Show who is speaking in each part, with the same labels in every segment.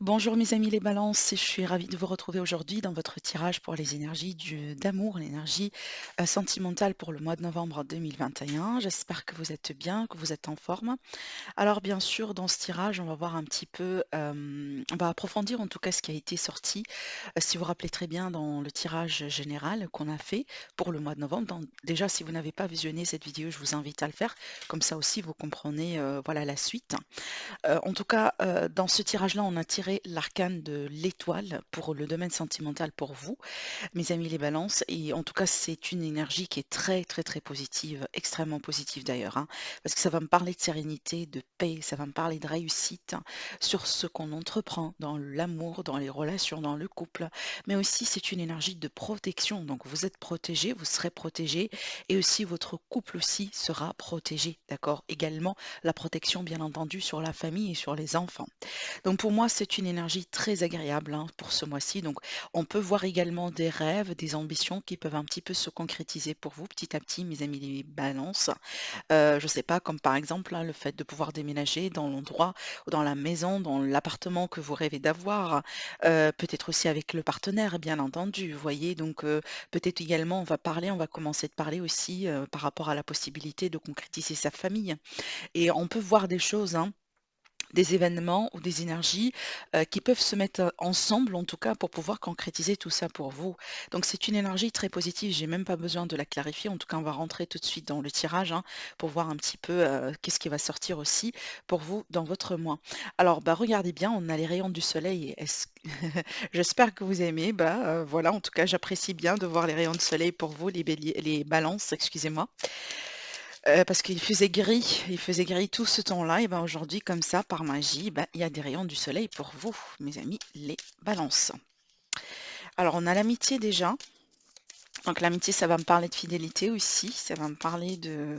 Speaker 1: Bonjour mes amis les balances, je suis ravie de vous retrouver aujourd'hui dans votre tirage pour les énergies d'amour, l'énergie sentimentale pour le mois de novembre 2021. J'espère que vous êtes bien, que vous êtes en forme. Alors bien sûr, dans ce tirage, on va voir un petit peu, on va approfondir en tout cas ce qui a été sorti. Si vous vous rappelez très bien dans le tirage général qu'on a fait pour le mois de novembre. Déjà, si vous n'avez pas visionné cette vidéo, je vous invite à le faire. Comme ça aussi, vous comprenez voilà la suite. En tout cas, dans ce tirage-là, on a tiré l'arcane de l'étoile pour le domaine sentimental pour vous, mes amis les balances. Et en tout cas, c'est une énergie qui est très, très, très positive, extrêmement positive d'ailleurs, hein, parce que ça va me parler de sérénité, de paix, ça va me parler de réussite hein, sur ce qu'on entreprend dans l'amour, dans les relations, dans le couple. Mais aussi, c'est une énergie de protection. Donc, vous êtes protégé, vous serez protégé, et aussi votre couple aussi sera protégé, d'accord? Également, la protection, bien entendu, sur la famille et sur les enfants. Donc pour moi, c'est une énergie très agréable hein, pour ce mois-ci. Donc on peut voir également des rêves, des ambitions qui peuvent un petit peu se concrétiser pour vous petit à petit, mes amis les balances. Je sais pas, comme par exemple là, le fait de pouvoir déménager dans l'endroit ou dans la maison, dans l'appartement que vous rêvez d'avoir. Peut-être aussi avec le partenaire, bien entendu. Vous voyez, donc peut-être également, on va commencer de parler aussi par rapport à la possibilité de concrétiser sa famille. Et on peut voir des choses, hein, des événements ou des énergies, qui peuvent se mettre, ensemble en tout cas pour pouvoir concrétiser tout ça pour vous. Donc c'est une énergie très positive, j'ai même pas besoin de la clarifier. En tout cas, on va rentrer tout de suite dans le tirage, hein, pour voir un petit peu, qu'est-ce qui va sortir aussi pour vous dans votre mois. Alors, bah, regardez bien, on a les rayons du soleil. Est-ce j'espère que vous aimez. Bah, voilà, en tout cas, j'apprécie bien de voir les rayons de soleil pour vous, les balances, excusez-moi. Parce il faisait gris tout ce temps-là et ben, aujourd'hui comme ça par magie, bah, il y a des rayons du soleil pour vous, mes amis les balances. Alors on a l'amitié déjà, donc l'amitié ça va me parler de fidélité aussi, ça va me parler de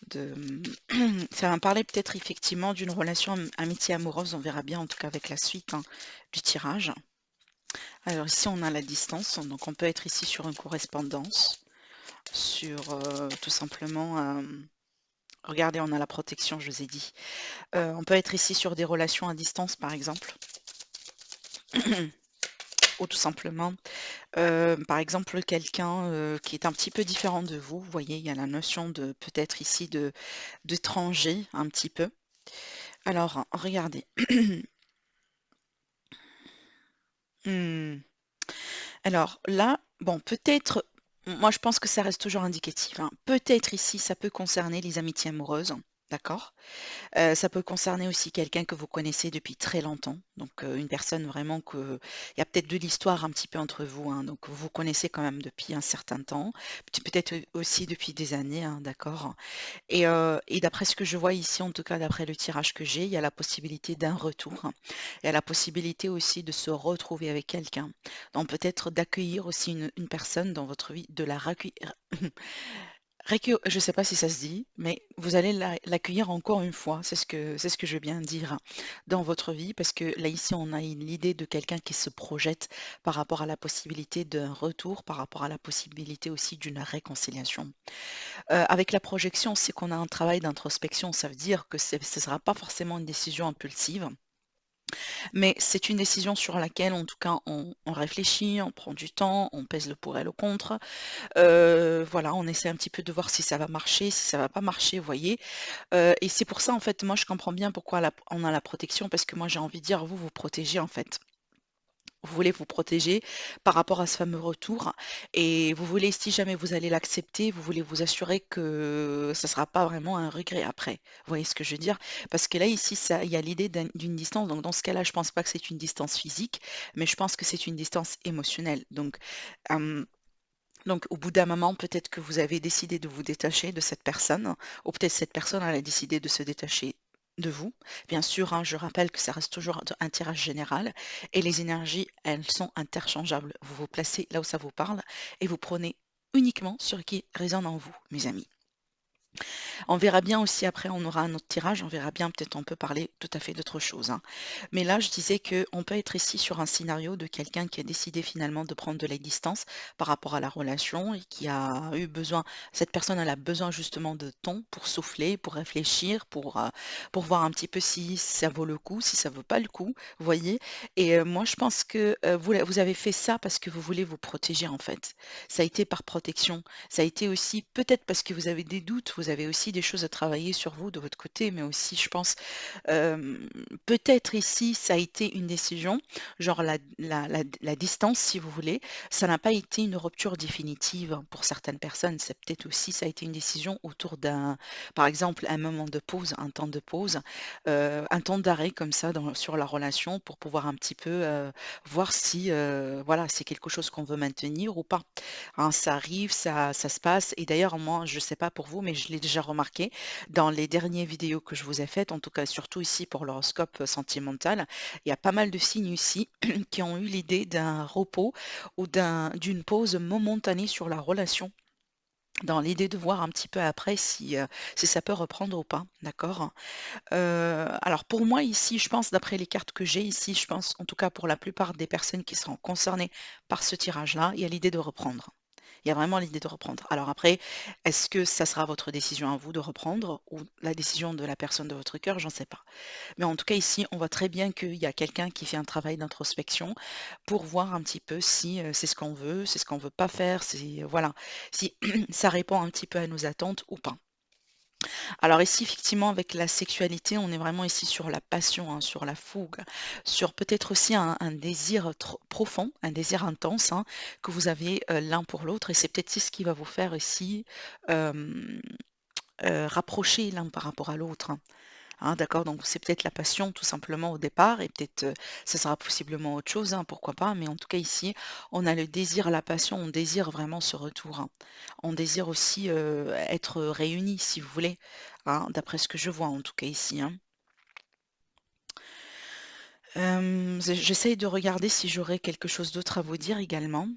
Speaker 1: ça va me parler peut-être effectivement d'une relation amitié amoureuse, on verra bien en tout cas avec la suite, hein, du tirage. Alors ici on a la distance, donc on peut être ici sur une correspondance, sur, tout simplement, regardez on a la protection je vous ai dit. On peut être ici sur des relations à distance, par exemple, ou tout simplement, par exemple, quelqu'un, qui est un petit peu différent de vous. Vous voyez, il y a la notion de peut-être ici de d'étranger un petit peu. Alors, regardez. Mmh. Alors là, bon, peut-être moi je pense que ça reste toujours indicatif, hein. Peut-être ici, ça peut concerner les amitiés amoureuses, d'accord? Ça peut concerner aussi quelqu'un que vous connaissez depuis très longtemps, donc une personne vraiment que il y a peut-être de l'histoire un petit peu entre vous, hein, donc vous vous connaissez quand même depuis un certain temps, peut-être aussi depuis des années, hein, d'accord? Et d'après ce que je vois ici, en tout cas d'après le tirage que j'ai, il y a la possibilité d'un retour. Il y a la possibilité aussi de se retrouver avec quelqu'un. Donc peut-être d'accueillir aussi une personne dans votre vie, de la recueillir je ne sais pas si ça se dit, mais vous allez l'accueillir encore une fois, c'est ce que je veux bien dire, hein, dans votre vie, parce que là, ici, on a l'idée de quelqu'un qui se projette par rapport à la possibilité d'un retour, par rapport à la possibilité aussi d'une réconciliation. Avec la projection, c'est qu'on a un travail d'introspection, ça veut dire que ce ne sera pas forcément une décision impulsive, mais c'est une décision sur laquelle, en tout cas, on réfléchit, on prend du temps, on pèse le pour et le contre. Voilà, on essaie un petit peu de voir si ça va marcher, si ça va pas marcher, vous voyez? Et c'est pour ça, en fait, moi, je comprends bien pourquoi on a la protection, parce que moi, j'ai envie de dire, vous protégez, en fait. Vous voulez vous protéger par rapport à ce fameux retour et vous voulez, si jamais vous allez l'accepter, vous voulez vous assurer que ça ne sera pas vraiment un regret après. Vous voyez ce que je veux dire? Parce que là, ici, ça il y a l'idée d'une distance, donc dans ce cas-là, je pense pas que c'est une distance physique, mais je pense que c'est une distance émotionnelle. Donc au bout d'un moment, peut-être que vous avez décidé de vous détacher de cette personne, ou peut-être cette personne elle a décidé de se détacher de vous. Bien sûr, hein, je rappelle que ça reste toujours un tirage général et les énergies, elles sont interchangeables. Vous vous placez là où ça vous parle et vous prenez uniquement ce qui résonne en vous, mes amis. On verra bien aussi après, on aura un autre tirage, on verra bien, peut-être on peut parler tout à fait d'autre chose, hein. Mais là, je disais qu'on peut être ici sur un scénario de quelqu'un qui a décidé finalement de prendre de la distance par rapport à la relation et qui a eu besoin, cette personne, elle a besoin justement de temps pour souffler, pour réfléchir, pour voir un petit peu si ça vaut le coup, si ça vaut pas le coup, vous voyez? Et moi, je pense que vous avez fait ça parce que vous voulez vous protéger en fait. Ça a été par protection. Ça a été aussi peut-être parce que vous avez des doutes, vous avez aussi des choses à travailler sur vous de votre côté, mais aussi je pense, peut-être ici ça a été une décision, genre la distance si vous voulez, ça n'a pas été une rupture définitive pour certaines personnes. C'est peut-être aussi ça a été une décision autour d'un par exemple un moment de pause, un temps de pause, un temps d'arrêt comme ça sur la relation pour pouvoir un petit peu, voir si, voilà, c'est quelque chose qu'on veut maintenir ou pas. Hein, ça arrive, ça se passe et d'ailleurs moi, je ne sais pas pour vous, mais je l'ai déjà remarqué dans les dernières vidéos que je vous ai faites, en tout cas surtout ici pour l'horoscope, sentimental, il y a pas mal de signes ici qui ont eu l'idée d'un repos ou d'une pause momentanée sur la relation. Dans l'idée de voir un petit peu après si ça peut reprendre ou pas, d'accord? Alors pour moi ici, je pense d'après les cartes que j'ai ici, je pense en tout cas pour la plupart des personnes qui seront concernées par ce tirage-là, il y a l'idée de reprendre. Il y a vraiment l'idée de reprendre. Alors après, est-ce que ça sera votre décision à vous de reprendre ou la décision de la personne de votre cœur? J'en sais pas. Mais en tout cas ici, on voit très bien qu'il y a quelqu'un qui fait un travail d'introspection pour voir un petit peu si, c'est ce qu'on veut, c'est ce qu'on veut pas faire, si, voilà, si ça répond un petit peu à nos attentes ou pas. Alors ici, effectivement, avec la sexualité, on est vraiment ici sur la passion, hein, sur la fougue, sur peut-être aussi un désir profond, un désir intense, hein, que vous avez l'un pour l'autre. Et c'est peut-être ce qui va vous faire ici euh, rapprocher l'un par rapport à l'autre, hein. Hein, d'accord, donc c'est peut-être la passion tout simplement au départ et peut-être ça sera possiblement autre chose, hein, pourquoi pas, mais en tout cas ici, on a le désir, la passion, on désire vraiment ce retour, hein. On désire aussi être réunis, si vous voulez, hein, d'après ce que je vois en tout cas ici, hein. J'essaye de regarder si j'aurais quelque chose d'autre à vous dire également.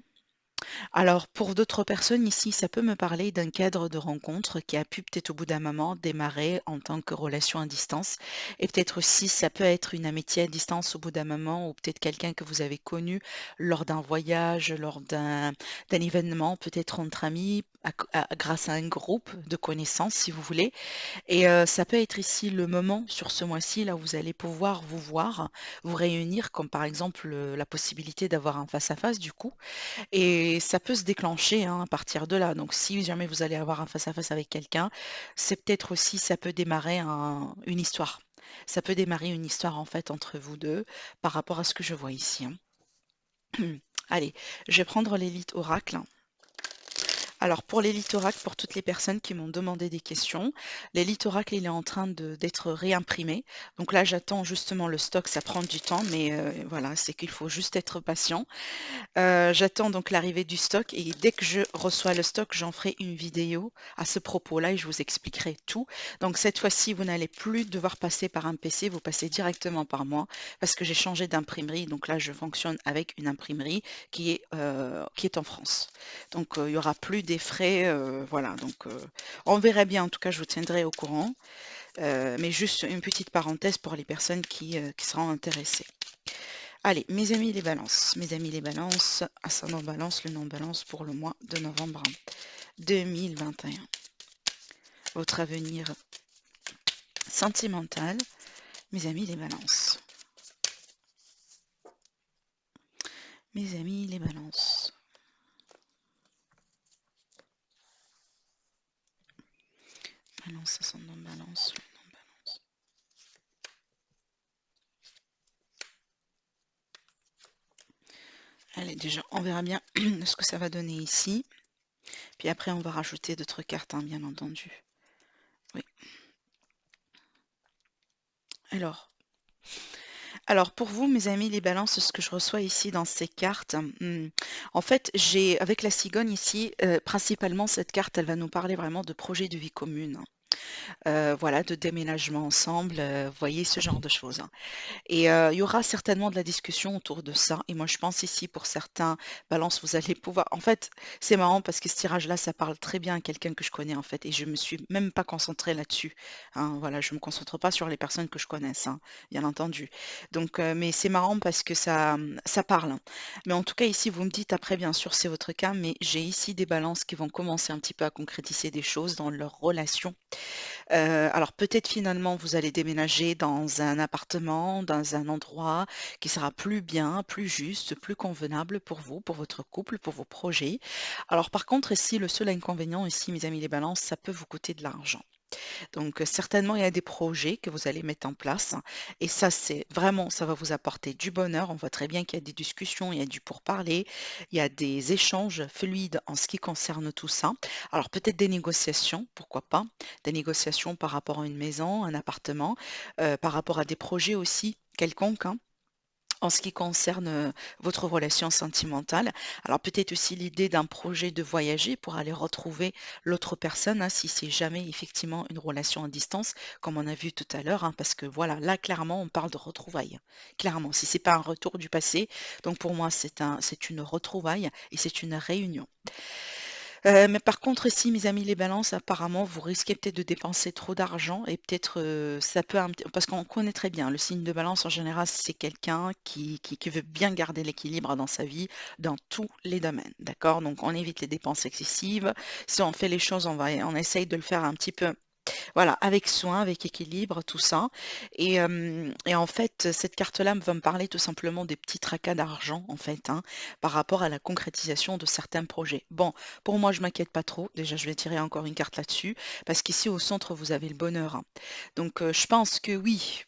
Speaker 1: Alors, pour d'autres personnes ici, ça peut me parler d'un cadre de rencontre qui a pu peut-être au bout d'un moment démarrer en tant que relation à distance. Et peut-être aussi, ça peut être une amitié à distance au bout d'un moment ou peut-être quelqu'un que vous avez connu lors d'un voyage, lors d'un événement, peut-être entre amis, grâce à un groupe de connaissances, si vous voulez. Et ça peut être ici le moment sur ce mois-ci, là où vous allez pouvoir vous voir, vous réunir, comme par exemple la possibilité d'avoir un face-à-face du coup. Et ça peut se déclencher, hein, à partir de là. Donc si jamais vous allez avoir un face-à-face avec quelqu'un, c'est peut-être aussi ça peut démarrer une histoire. Ça peut démarrer une histoire en fait entre vous 2 par rapport à ce que je vois ici, hein. Allez, je vais prendre l'élite oracle. Alors pour l'élite oracle, pour toutes les personnes qui m'ont demandé des questions, l'élite oracle, il est en train d'être réimprimé. Donc là, j'attends justement le stock, ça prend du temps, mais voilà, c'est qu'il faut juste être patient. J'attends donc l'arrivée du stock et dès que je reçois le stock, j'en ferai une vidéo à ce propos-là et je vous expliquerai tout. Donc cette fois-ci, vous n'allez plus devoir passer par un PC, vous passez directement par moi parce que j'ai changé d'imprimerie. Donc là, je fonctionne avec une imprimerie qui est en France. Donc il n'y aura plus des frais, voilà. Donc on verra bien. En tout cas, je vous tiendrai au courant. Mais juste une petite parenthèse pour les personnes qui seront intéressées. Allez, mes amis les balances, ascendant balance, le nom balance pour le mois de novembre 2021. Votre avenir sentimental, mes amis les balances. Mes amis les balances. Balance, ascendant balance, le nom balance. Allez, déjà, on verra bien ce que ça va donner ici. Puis après, on va rajouter d'autres cartes, hein, bien entendu. Oui. Alors pour vous, mes amis, les balances, ce que je reçois ici dans ces cartes, en fait, j'ai avec la cigogne ici, principalement cette carte, elle va nous parler vraiment de projet de vie commune. voilà, de déménagement ensemble, vous voyez, ce genre de choses, hein. Et il y aura certainement de la discussion autour de ça et moi je pense ici pour certains balances, vous allez pouvoir en fait, c'est marrant parce que ce tirage-là, ça parle très bien à quelqu'un que je connais en fait et je me suis même pas concentrée là-dessus, hein. Voilà, je me concentre pas sur les personnes que je connaisse, hein, bien entendu. Donc mais c'est marrant parce que ça, ça parle, hein. Mais en tout cas ici, vous me dites après bien sûr c'est votre cas, mais j'ai ici des balances qui vont commencer un petit peu à concrétiser des choses dans leur relation. Alors peut-être finalement vous allez déménager dans un appartement, dans un endroit qui sera plus bien, plus juste, plus convenable pour vous, pour votre couple, pour vos projets. Alors par contre ici, le seul inconvénient ici, mes amis les balances, ça peut vous coûter de l'argent. Donc, certainement, il y a des projets que vous allez mettre en place et ça, c'est vraiment ça va vous apporter du bonheur. On voit très bien qu'il y a des discussions, il y a du pourparler, il y a des échanges fluides en ce qui concerne tout ça. Alors peut-être des négociations, pourquoi pas? Des négociations par rapport à une maison, un appartement, par rapport à des projets aussi quelconques, hein. En ce qui concerne, votre relation sentimentale, alors peut-être aussi l'idée d'un projet de voyager pour aller retrouver l'autre personne, hein, si c'est jamais effectivement une relation à distance, comme on a vu tout à l'heure, hein, parce que voilà, là clairement on parle de retrouvailles. Clairement, si c'est pas un retour du passé, donc pour moi c'est une retrouvaille et c'est une réunion. Mais par contre ici, mes amis les balances, apparemment, vous risquez peut-être de dépenser trop d'argent et peut-être, ça peut un petit parce qu'on connaît très bien le signe de balance en général, c'est quelqu'un qui veut bien garder l'équilibre dans sa vie, dans tous les domaines, d'accord? Donc on évite les dépenses excessives. Si on fait les choses, on essaye de le faire un petit peu voilà, avec soin, avec équilibre, tout ça et en fait, cette carte-là va me parler tout simplement des petits tracas d'argent, en fait, hein, par rapport à la concrétisation de certains projets. Bon, pour moi, je m'inquiète pas trop. Déjà, je vais tirer encore une carte là-dessus, parce qu'ici, au centre, vous avez le bonheur, hein. Donc, je pense que oui,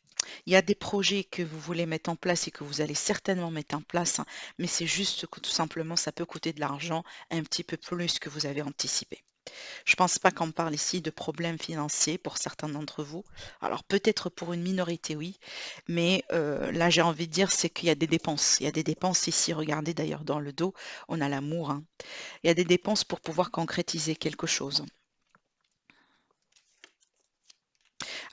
Speaker 1: il y a des projets que vous voulez mettre en place et que vous allez certainement mettre en place, hein, mais c'est juste que tout simplement, ça peut coûter de l'argent un petit peu plus que vous avez anticipé. Je pense pas qu'on parle ici de problèmes financiers pour certains d'entre vous. Alors peut-être pour une minorité, oui, mais là, j'ai envie de dire, c'est qu'il y a des dépenses. Il y a des dépenses ici, regardez d'ailleurs dans le dos, on a l'amour, hein. Il y a des dépenses pour pouvoir concrétiser quelque chose.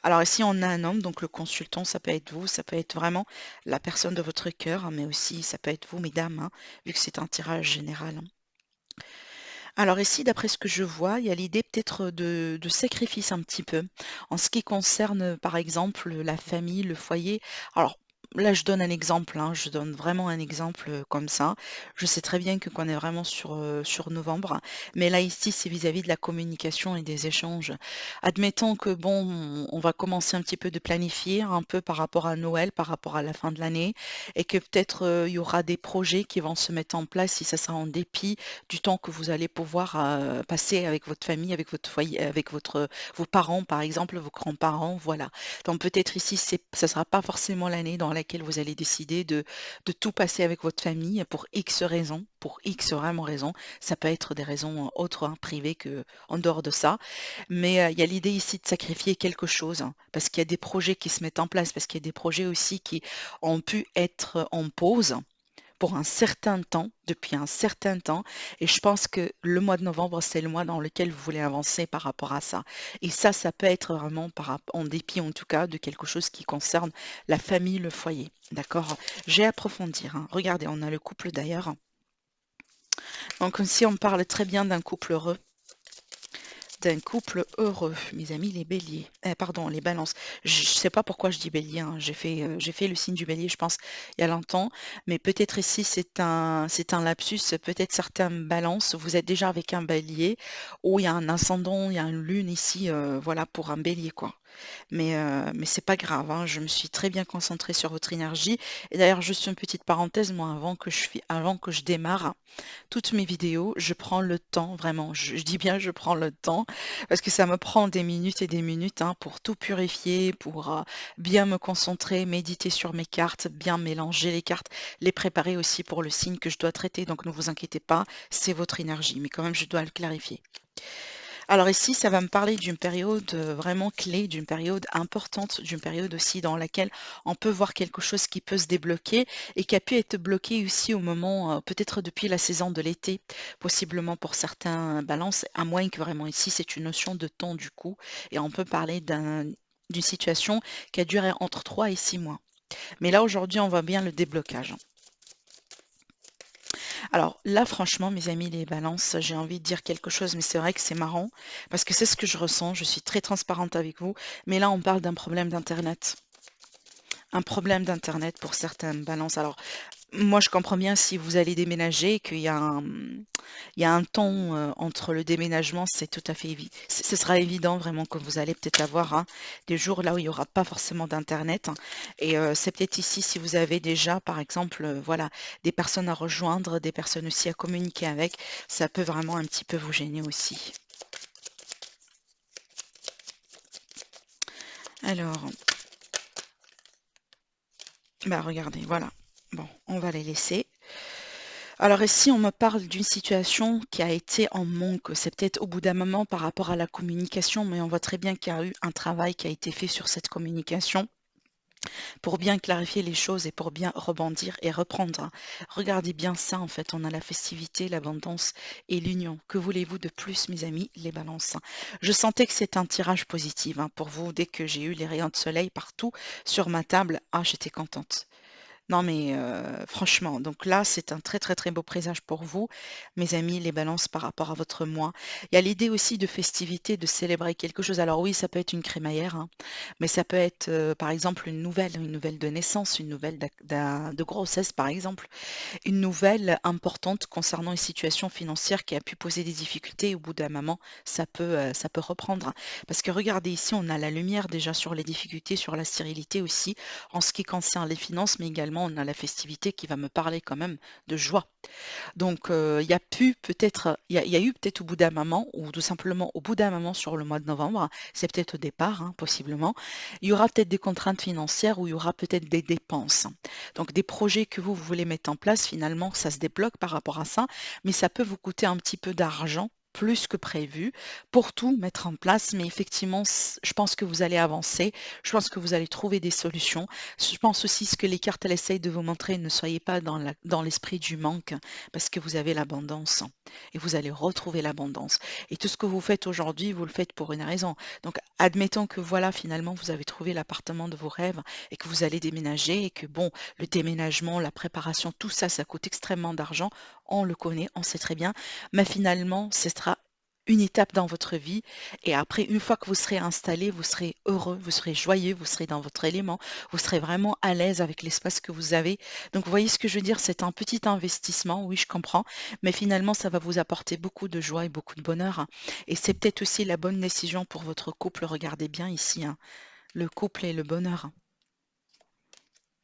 Speaker 1: Alors ici, on a un homme, donc le consultant, ça peut être vous, ça peut être vraiment la personne de votre cœur, hein, mais aussi ça peut être vous, mesdames, hein, vu que c'est un tirage général, hein. Alors ici, d'après ce que je vois, il y a l'idée peut-être de sacrifice un petit peu. En ce qui concerne, par exemple, la famille, le foyer. Alors là, je donne un exemple, hein, je donne vraiment un exemple comme ça. Je sais très bien que qu'on est vraiment sur novembre, mais là ici, c'est vis-à-vis de la communication et des échanges. Admettons que bon, on va commencer un petit peu de planifier un peu par rapport à Noël, par rapport à la fin de l'année, et que peut-être il y aura des projets qui vont se mettre en place si ça sera en dépit du temps que vous allez pouvoir, passer avec votre famille, avec votre foyer, avec vos parents, par exemple, vos grands-parents, voilà. Donc peut-être ici, ça sera pas forcément l'année dans laquelle vous allez décider de tout passer avec votre famille pour X raisons, pour X vraiment raisons. Ça peut être des raisons, autres, hein, privées que en dehors de ça. Mais, il y a l'idée ici de sacrifier quelque chose, hein, parce qu'il y a des projets qui se mettent en place, parce qu'il y a des projets aussi qui ont pu être en pause pour un certain temps, depuis un certain temps et je pense que le mois de novembre, c'est le mois dans lequel vous voulez avancer par rapport à ça et ça peut être vraiment en dépit en tout cas de quelque chose qui concerne la famille, le foyer, d'accord? J'ai à approfondir, hein. Regardez, on a le couple d'ailleurs. Donc si on parle très bien d'un couple heureux, mes amis les béliers, pardon, les balances. Je sais pas pourquoi je dis bélier, hein, j'ai fait le signe du bélier, je pense, il y a longtemps, mais peut-être ici c'est un lapsus, peut-être certains balances, vous êtes déjà avec un bélier ou il y a un ascendant, il y a une lune ici, voilà pour un bélier quoi. Mais c'est pas grave, hein, je me suis très bien concentrée sur votre énergie et d'ailleurs juste une petite parenthèse, moi avant que je démarre toutes mes vidéos, je prends le temps, vraiment, je dis bien je prends le temps, parce que ça me prend des minutes et des minutes hein, pour tout purifier, pour bien me concentrer, méditer sur mes cartes, bien mélanger les cartes, les préparer aussi pour le signe que je dois traiter. Donc ne vous inquiétez pas, c'est votre énergie, mais quand même je dois le clarifier. Alors ici, ça va me parler d'une période vraiment clé, d'une période importante, d'une période aussi dans laquelle on peut voir quelque chose qui peut se débloquer et qui a pu être bloqué aussi au moment, peut-être depuis la saison de l'été, possiblement pour certains balances, à moins que vraiment ici, c'est une notion de temps du coup, et on peut parler d'une situation qui a duré entre 3 et 6 mois. Mais là, aujourd'hui, on voit bien le déblocage. Alors là, franchement, mes amis, les balances, j'ai envie de dire quelque chose, mais c'est vrai que c'est marrant, parce que c'est ce que je ressens, je suis très transparente avec vous, mais là, on parle d'un problème d'internet. Un problème d'internet pour certaines balances. Alors, moi, je comprends bien si vous allez déménager, qu'il y a il y a un temps entre le déménagement, c'est tout à fait évident. Ce sera évident vraiment que vous allez peut-être avoir hein, des jours là où il n'y aura pas forcément d'internet, hein. Et c'est peut-être ici si vous avez déjà, par exemple, voilà, des personnes à rejoindre, des personnes aussi à communiquer avec, ça peut vraiment un petit peu vous gêner aussi. Alors, bah regardez, voilà. Bon, on va les laisser. Alors ici, on me parle d'une situation qui a été en manque. C'est peut-être au bout d'un moment par rapport à la communication, mais on voit très bien qu'il y a eu un travail qui a été fait sur cette communication pour bien clarifier les choses et pour bien rebondir et reprendre. Regardez bien ça, en fait, on a la festivité, l'abondance et l'union. Que voulez-vous de plus, mes amis, les balances? Je sentais que c'est un tirage positif hein, pour vous. Dès que j'ai eu les rayons de soleil partout sur ma table, ah, j'étais contente. Non, mais franchement, donc là, c'est un très, très, très beau présage pour vous, mes amis, les balances par rapport à votre mois. Il y a l'idée aussi de festivité, de célébrer quelque chose. Alors oui, ça peut être une crémaillère, hein, mais ça peut être, par exemple, une nouvelle de naissance, une nouvelle de grossesse, par exemple, une nouvelle importante concernant une situation financière qui a pu poser des difficultés. Au bout d'un moment, ça peut reprendre. Parce que regardez ici, on a la lumière déjà sur les difficultés, sur la stérilité aussi, en ce qui concerne les finances, mais également on a la festivité qui va me parler quand même de joie. Donc, il y a eu peut-être au bout d'un moment ou tout simplement au bout d'un moment sur le mois de novembre, c'est peut-être au départ, hein, possiblement, il y aura peut-être des contraintes financières ou il y aura peut-être des dépenses. Donc des projets que vous voulez mettre en place, finalement, ça se débloque par rapport à ça, mais ça peut vous coûter un petit peu d'argent, plus que prévu, pour tout mettre en place. Mais effectivement, je pense que vous allez avancer, je pense que vous allez trouver des solutions. Je pense aussi ce que les cartes elles essayent de vous montrer, ne soyez pas dans l'esprit du manque, parce que vous avez l'abondance et vous allez retrouver l'abondance. Et tout ce que vous faites aujourd'hui, vous le faites pour une raison. Donc, admettons que voilà, finalement, vous avez trouvé l'appartement de vos rêves et que vous allez déménager et que bon, le déménagement, la préparation, tout ça, ça coûte extrêmement d'argent. On le connaît, on sait très bien. Mais finalement, ce sera une étape dans votre vie et après, une fois que vous serez installé, vous serez heureux, vous serez joyeux, vous serez dans votre élément, vous serez vraiment à l'aise avec l'espace que vous avez. Donc, vous voyez ce que je veux dire? C'est un petit investissement, oui, je comprends, mais finalement, ça va vous apporter beaucoup de joie et beaucoup de bonheur. Et c'est peut-être aussi la bonne décision pour votre couple. Regardez bien ici, hein, le couple et le bonheur.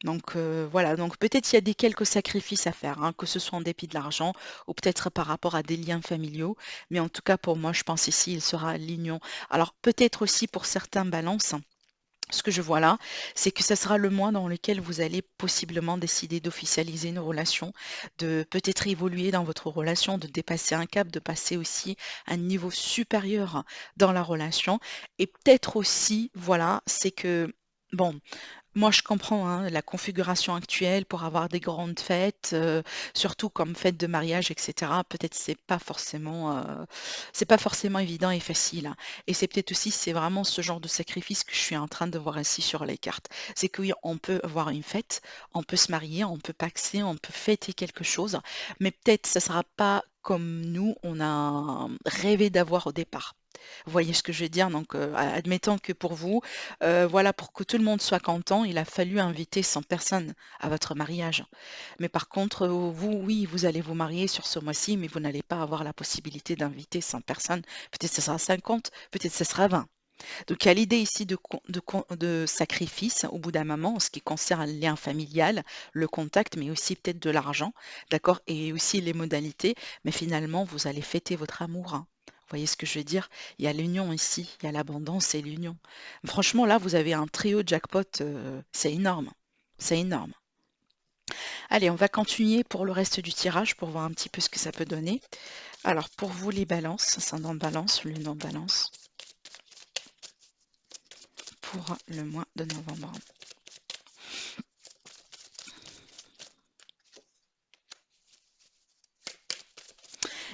Speaker 1: Donc voilà, donc peut-être il y a des quelques sacrifices à faire, hein, que ce soit en dépit de l'argent ou peut-être par rapport à des liens familiaux. Mais en tout cas, pour moi, je pense ici, il sera l'union. Alors peut-être aussi pour certains balances. Ce que je vois là, c'est que ce sera le mois dans lequel vous allez possiblement décider d'officialiser une relation, de peut-être évoluer dans votre relation, de dépasser un cap, de passer aussi à un niveau supérieur dans la relation. Et peut-être aussi, voilà, c'est que, bon, moi je comprends hein, la configuration actuelle pour avoir des grandes fêtes, surtout comme fête de mariage, etc. Peut-être c'est pas forcément évident et facile, hein. Et c'est peut-être aussi, c'est vraiment ce genre de sacrifice que je suis en train de voir ici sur les cartes. C'est que oui, on peut avoir une fête, on peut se marier, on peut paxer, on peut fêter quelque chose, mais peut-être ça sera pas comme nous, on a rêvé d'avoir au départ. Vous voyez ce que je veux dire? Donc, admettons que pour vous, voilà, pour que tout le monde soit content, il a fallu inviter 100 personnes à votre mariage. Mais par contre, vous, oui, vous allez vous marier sur ce mois-ci, mais vous n'allez pas avoir la possibilité d'inviter 100 personnes. Peut-être ce sera 50, peut-être ce sera 20. Donc il y a l'idée ici de sacrifice au bout d'un moment en ce qui concerne le lien familial, le contact, mais aussi peut-être de l'argent, d'accord? Et aussi les modalités, mais finalement, vous allez fêter votre amour, hein. Vous voyez ce que je veux dire? Il y a l'union ici, il y a l'abondance et l'union. Franchement, là, vous avez un trio jackpot, c'est énorme. C'est énorme. Allez, on va continuer pour le reste du tirage pour voir un petit peu ce que ça peut donner. Alors, pour vous les balances, ascendant balance, lune en balance, pour le mois de novembre.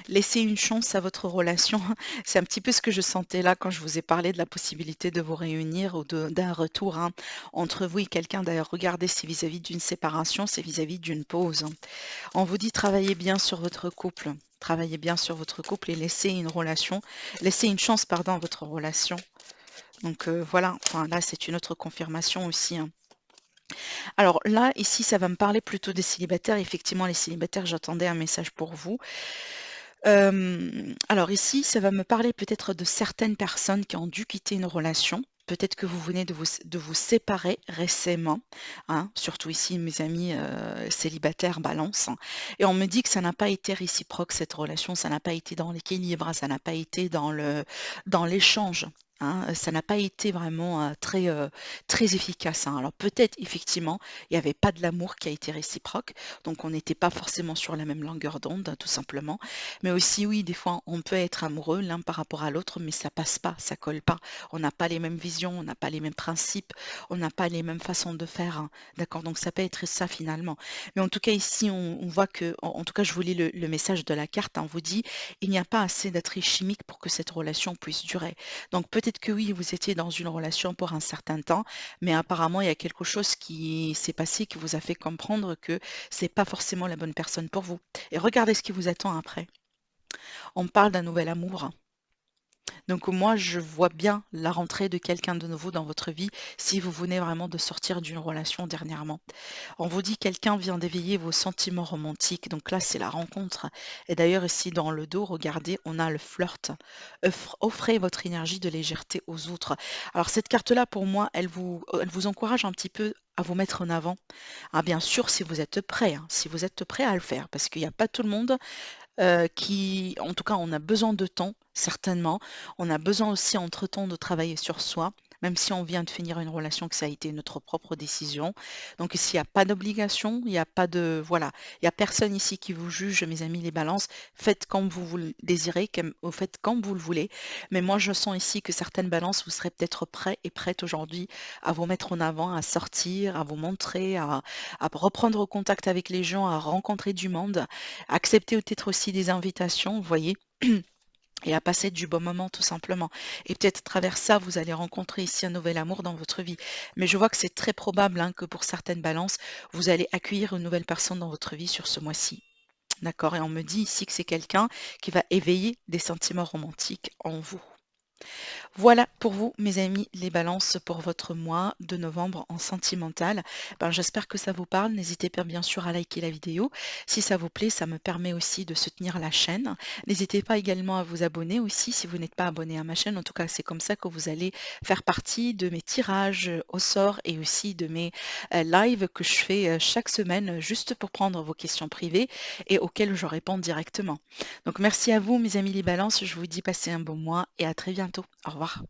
Speaker 1: Laissez une chance à votre relation. C'est un petit peu ce que je sentais là quand je vous ai parlé de la possibilité de vous réunir ou d'un retour hein, entre vous et quelqu'un. D'ailleurs, regardez, c'est vis-à-vis d'une séparation, c'est vis-à-vis d'une pause. On vous dit travaillez bien sur votre couple. Travaillez bien sur votre couple et laissez une chance, pardon, à votre relation. Donc voilà, enfin, là c'est une autre confirmation aussi, hein. Alors là, ici, ça va me parler plutôt des célibataires. Effectivement, les célibataires, j'attendais un message pour vous. Alors ici, ça va me parler peut-être de certaines personnes qui ont dû quitter une relation. Peut-être que vous venez de vous séparer récemment, hein, surtout ici mes amis célibataires balance. Et on me dit que ça n'a pas été réciproque cette relation, ça n'a pas été dans l'équilibre, ça n'a pas été dans l'échange. Hein, ça n'a pas été vraiment très efficace. Hein. Alors peut-être effectivement, il n'y avait pas de l'amour qui a été réciproque, donc on n'était pas forcément sur la même longueur d'onde, tout simplement. Mais aussi, oui, des fois, on peut être amoureux l'un par rapport à l'autre, mais ça passe pas, ça colle pas. On n'a pas les mêmes visions, on n'a pas les mêmes principes, on n'a pas les mêmes façons de faire. Hein. D'accord, donc ça peut être ça finalement. Mais en tout cas, ici, on voit que, en tout cas, je vous lis le message de la carte, hein, on vous dit, il n'y a pas assez d'attrait chimique pour que cette relation puisse durer. Donc peut-être que oui, vous étiez dans une relation pour un certain temps, mais apparemment, il y a quelque chose qui s'est passé qui vous a fait comprendre que c'est pas forcément la bonne personne pour vous. Et regardez ce qui vous attend après. On parle d'un nouvel amour. Donc moi, je vois bien la rentrée de quelqu'un de nouveau dans votre vie si vous venez vraiment de sortir d'une relation dernièrement. On vous dit quelqu'un vient d'éveiller vos sentiments romantiques. Donc là, c'est la rencontre. Et d'ailleurs, ici dans le dos, regardez, on a le flirt. Offrez votre énergie de légèreté aux autres. Alors cette carte-là, pour moi, elle vous encourage un petit peu à vous mettre en avant. Ah, bien sûr, si vous êtes prêt, hein, si vous êtes prêt à le faire, parce qu'il n'y a pas tout le monde qui en tout cas, on a besoin de temps, certainement. On a besoin aussi entre-temps de travailler sur soi, même si on vient de finir une relation, que ça a été notre propre décision. Donc s'il y a pas d'obligation, il y a pas de voilà, il y a personne ici qui vous juge, mes amis les balances. Faites comme vous le désirez, faites comme vous le voulez. Mais moi, je sens ici que certaines balances, vous serez peut-être prêts et prêtes aujourd'hui à vous mettre en avant, à sortir, à vous montrer, à reprendre contact avec les gens, à rencontrer du monde. Accepter peut-être aussi des invitations, vous voyez, et à passer du bon moment tout simplement. Et peut-être à travers ça, vous allez rencontrer ici un nouvel amour dans votre vie. Mais je vois que c'est très probable hein, que pour certaines balances, vous allez accueillir une nouvelle personne dans votre vie sur ce mois-ci. D'accord? Et on me dit ici que c'est quelqu'un qui va éveiller des sentiments romantiques en vous. Voilà pour vous, mes amis, les balances pour votre mois de novembre en sentimental. Ben, j'espère que ça vous parle. N'hésitez pas bien sûr à liker la vidéo. Si ça vous plaît, ça me permet aussi de soutenir la chaîne. N'hésitez pas également à vous abonner aussi si vous n'êtes pas abonné à ma chaîne. En tout cas, c'est comme ça que vous allez faire partie de mes tirages au sort et aussi de mes lives que je fais chaque semaine juste pour prendre vos questions privées et auxquelles je réponds directement. Donc merci à vous, mes amis les balances. Je vous dis passez un bon mois et à très bientôt. Au revoir.